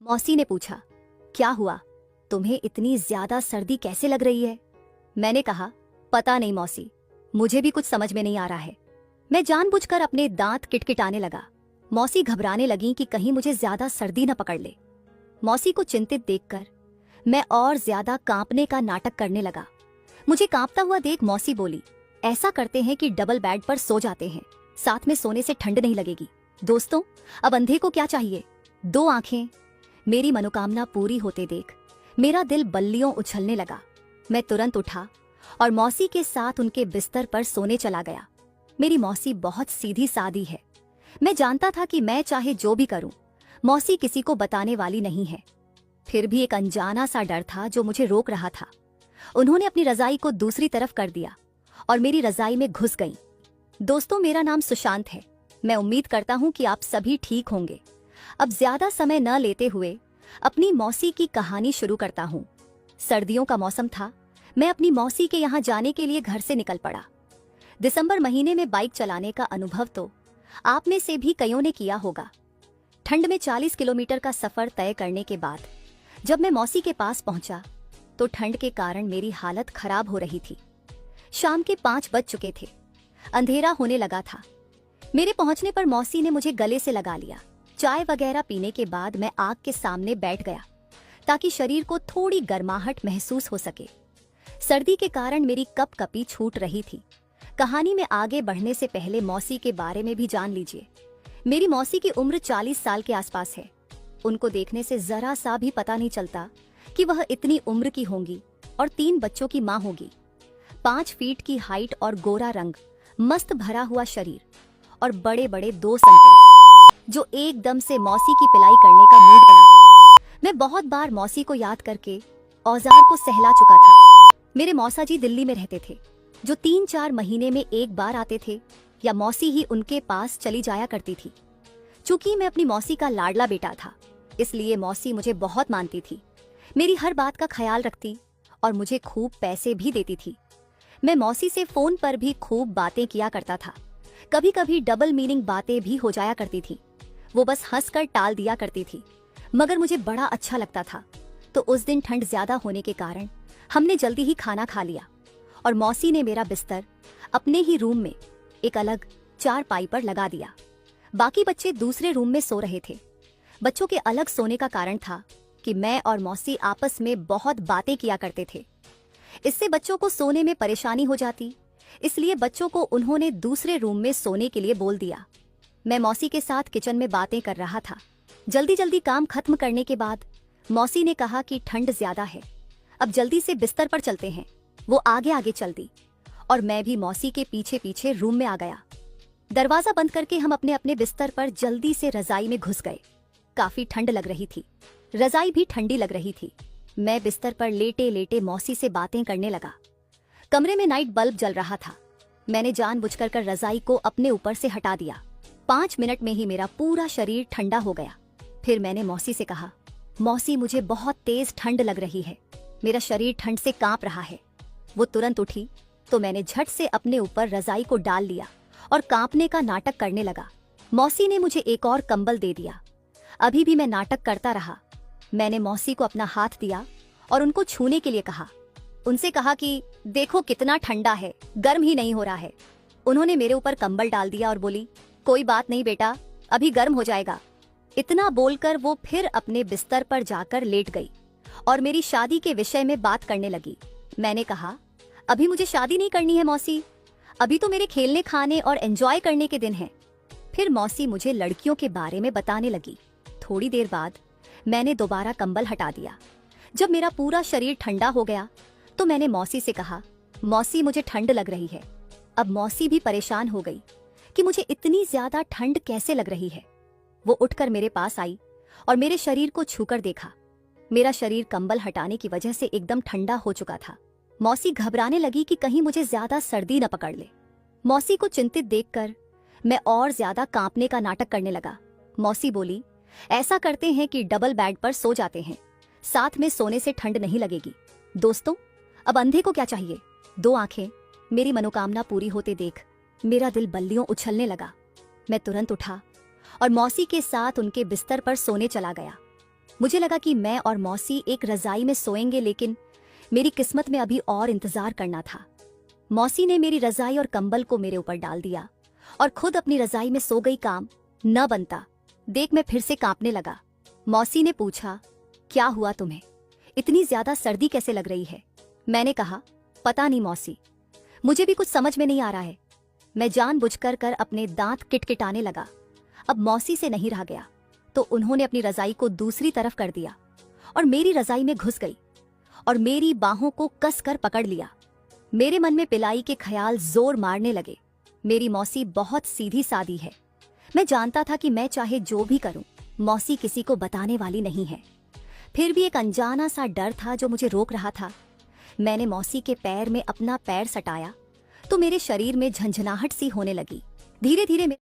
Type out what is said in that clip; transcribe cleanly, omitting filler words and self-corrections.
मौसी ने पूछा, क्या हुआ? तुम्हें इतनी ज्यादा सर्दी कैसे लग रही है? मैंने कहा, पता नहीं मौसी, मुझे भी कुछ समझ में नहीं आ रहा है। मैं जानबूझकर अपने दांत किटकिटाने लगा। मौसी घबराने लगी कि कहीं मुझे ज्यादा सर्दी न पकड़ ले। मौसी को चिंतित देखकर मैं और ज्यादा कांपने का नाटक करने लगा। मुझे कांपता हुआ देख मौसी बोली, ऐसा करते हैं कि डबल बेड पर सो जाते हैं, साथ में सोने से ठंड नहीं लगेगी। दोस्तों, अब अंधे को क्या चाहिए? दो आंखें। मेरी मनोकामना पूरी होते देख मेरा दिल बल्लियों उछलने लगा। मैं तुरंत उठा और मौसी के साथ उनके बिस्तर पर सोने चला गया। मेरी मौसी बहुत सीधी सादी है। मैं जानता था कि मैं चाहे जो भी करूं, मौसी किसी को बताने वाली नहीं है। फिर भी एक अनजाना सा डर था जो मुझे रोक रहा था। उन्होंने अपनी रजाई को दूसरी तरफ कर दिया और मेरी रजाई में घुस गईं। दोस्तों, मेरा नाम सुशांत है। मैं उम्मीद करता हूं कि आप सभी ठीक होंगे। अब ज्यादा समय न लेते हुए अपनी मौसी की कहानी शुरू करता हूं। सर्दियों का मौसम था। मैं अपनी मौसी के यहाँ जाने के लिए घर से निकल पड़ा। दिसंबर महीने में बाइक चलाने का अनुभव तो आप में से भी कईयों ने किया होगा। ठंड में 40 किलोमीटर का सफर तय करने के बाद जब मैं मौसी के पास पहुंचा तो ठंड के कारण मेरी हालत खराब हो रही थी। शाम के 5 बज चुके थे। अंधेरा होने लगा था। मेरे पहुंचने पर मौसी ने मुझे गले से लगा लिया। चाय वगैरह पीने के बाद मैं आग के सामने बैठ गया ताकि शरीर को थोड़ी गर्माहट महसूस हो सके। सर्दी के कारण मेरी कपकपी छूट रही थी। कहानी में आगे बढ़ने से पहले मौसी के बारे में भी जान लीजिए। मेरी मौसी की उम्र 40 साल के आसपास है। उनको देखने से जरा सा भी पता नहीं चलता कि वह इतनी उम्र की होंगी और 3 बच्चों की माँ होगी। 5 फीट की हाइट और गोरा रंग, मस्त भरा हुआ शरीर और बड़े बड़े 2 संतरे जो एकदम से मौसी की पिलाई करने का मूड बनाते। मैं बहुत बार मौसी को याद करके औजार को सहला चुका था। मेरे मौसा जी दिल्ली में रहते थे, जो 3-4 महीने में एक बार आते थे या मौसी ही उनके पास चली जाया करती थी। चूंकि मैं अपनी मौसी का लाडला बेटा था, इसलिए मौसी मुझे बहुत मानती थी, मेरी हर बात का ख्याल रखती और मुझे खूब पैसे भी देती थी। मैं मौसी से फोन पर भी खूब बातें किया करता था। कभी कभी डबल मीनिंग बातें भी हो जाया करती थी। वो बस हंसकर टाल दिया करती थी, मगर मुझे बड़ा अच्छा लगता था। तो उस दिन ठंड ज्यादा होने के कारण हमने जल्दी ही खाना खा लिया और मौसी ने मेरा बिस्तर अपने ही रूम में एक अलग चारपाई पर लगा दिया। बाकी बच्चे दूसरे रूम में सो रहे थे। बच्चों के अलग सोने का कारण था कि मैं और मौसी आपस में बहुत बातें किया करते थे। इससे बच्चों को सोने में परेशानी हो जाती, इसलिए बच्चों को उन्होंने दूसरे रूम में सोने के लिए बोल दिया। मैं मौसी के साथ किचन में बातें कर रहा था। जल्दी जल्दी काम खत्म करने के बाद मौसी ने कहा कि ठंड ज्यादा है, अब जल्दी से बिस्तर पर चलते हैं। वो आगे आगे चल दी और मैं भी मौसी के पीछे पीछे रूम में आ गया। दरवाजा बंद करके हम अपने अपने बिस्तर पर जल्दी से रजाई में घुस गए। काफी ठंड लग रही थी, रजाई भी ठंडी लग रही थी। मैं बिस्तर पर लेटे लेटे मौसी से बातें करने लगा। कमरे में नाइट बल्ब जल रहा था। मैंने जानबूझकर कर रजाई को अपने ऊपर से हटा दिया। 5 मिनट में ही मेरा पूरा शरीर ठंडा हो गया। फिर मैंने मौसी से कहा, मौसी मुझे बहुत तेज ठंड लग रही है, मेरा शरीर ठंड से कांप रहा है। वो तुरंत उठी तो मैंने झट से अपने ऊपर रजाई को डाल लिया और कांपने का नाटक करने लगा। मौसी ने मुझे एक और कंबल दे दिया। अभी भी मैं नाटक करता रहा। मैंने मौसी को अपना हाथ दिया और उनको छूने के लिए कहा। उनसे कहा कि देखो कितना ठंडा है, गर्म ही नहीं हो रहा है। उन्होंने मेरे ऊपर कंबल डाल दिया और बोली, कोई बात नहीं बेटा, अभी गर्म हो जाएगा। इतना बोलकर वो फिर अपने बिस्तर पर जाकर लेट गई और मेरी शादी के विषय में बात करने लगी। मैंने कहा, अभी मुझे शादी नहीं करनी है मौसी, अभी तो मेरे खेलने खाने और एंजॉय करने के दिन हैं। फिर मौसी मुझे लड़कियों के बारे में बताने लगी। थोड़ी देर बाद मैंने दोबारा कंबल हटा दिया। जब मेरा पूरा शरीर ठंडा हो गया तो मैंने मौसी से कहा, मौसी मुझे ठंड लग रही है। अब मौसी भी परेशान हो गई कि मुझे इतनी ज्यादा ठंड कैसे लग रही है। वो उठकर मेरे पास आई और मेरे शरीर को छूकर देखा। मेरा शरीर कंबल हटाने की वजह से एकदम ठंडा हो चुका था। मौसी घबराने लगी कि कहीं मुझे ज्यादा सर्दी न पकड़ ले। मौसी को चिंतित देखकर मैं और ज्यादा कांपने का नाटक करने लगा। मौसी बोली, ऐसा करते हैं कि डबल बेड पर सो जाते हैं, साथ में सोने से ठंड नहीं लगेगी। दोस्तों, अब अंधे को क्या चाहिए? 2 आंखें। मेरी मनोकामना पूरी होते देख मेरा दिल बल्लियों उछलने लगा। मैं तुरंत उठा और मौसी के साथ उनके बिस्तर पर सोने चला गया। मुझे लगा कि मैं और मौसी एक रजाई में सोएंगे, लेकिन मेरी किस्मत में अभी और इंतजार करना था। मौसी ने मेरी रजाई और कंबल को मेरे ऊपर डाल दिया और खुद अपनी रजाई में सो गई। काम न बनता देख मैं फिर से कांपने लगा। मौसी ने पूछा, क्या हुआ तुम्हें? इतनी ज्यादा सर्दी कैसे लग रही है? मैंने कहा, पता नहीं मौसी, मुझे भी कुछ समझ में नहीं आ रहा है। मैं जानबूझकर कर अपने दांत किटकिटाने लगा। अब मौसी से नहीं रहा गया तो उन्होंने अपनी रजाई को दूसरी तरफ कर दिया और मेरी रजाई में घुस गई और मेरी बाहों को कसकर पकड़ लिया। मेरे मन में पिलाई के ख्याल जोर मारने लगे। मेरी मौसी बहुत सीधी सादी है। मैं जानता था कि मैं चाहे जो भी करूं, मौसी किसी को बताने वाली नहीं है। फिर भी एक अनजाना सा डर था जो मुझे रोक रहा था। मैंने मौसी के पैर में अपना पैर सटाया तो मेरे शरीर में झंझनाहट सी होने लगी। धीरे धीरे